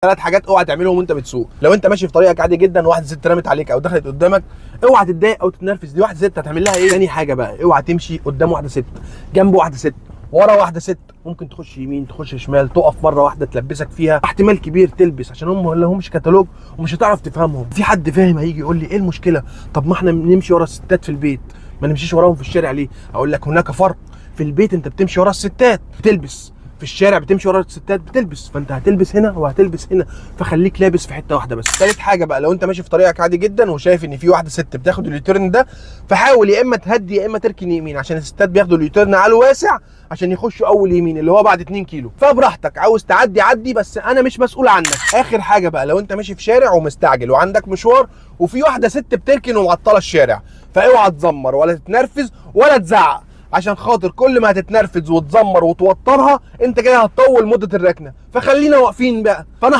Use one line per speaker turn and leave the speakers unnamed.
3 حاجات اوعى تعملهم وانت بتسوق. لو انت ماشي في طريقك عادي جدا وواحده ست رمت عليك او دخلت قدامك، اوعى تتضايق او تتنرفز. دي واحده ست هتعمل لها ايه؟ تاني حاجه بقى، اوعى تمشي قدام واحده ست، جنب واحده ست، ورا واحده ست. ممكن تخش يمين تخش شمال، تقف مره واحده تلبسك فيها، احتمال كبير تلبس عشان هم ما لهمش كتالوج ومش هتعرف تفهمهم. في حد فاهم هيجي يقول لي ايه المشكله؟ طب ما احنا نمشي ورا الستات في البيت، ما نمشيش وراهم في الشارع ليه؟ اقول لك هناك فرق. في البيت انت بتمشي ورا الستات بتلبس، في الشارع بتمشي ورا الستات بتلبس، فانت هتلبس هنا وهتلبس هنا، فخليك لابس في حته واحده بس. ثالث حاجه بقى، لو انت ماشي في طريقك عادي جدا وشايف ان في واحده ست بتاخد اليوتيرن ده، فحاول يا اما تهدي يا اما تركن يمين، عشان الستات بياخدوا اليوتيرن على الواسع عشان يخشوا اول يمين اللي هو بعد 2 كيلو. فبراحتك، عاوز تعدي عدي بس انا مش مسؤول عنك. اخر حاجه بقى، لو انت ماشي في شارع ومستعجل وعندك مشوار وفي واحده ست بتركن ومعطله الشارع، فاوعى تزمر ولا تتنرفز ولا تزعق، عشان خاطر كل ما هتتنرفز وتزمر وتوترها انت كده هتطول مده الركنه. فخلينا واقفين بقى. فانا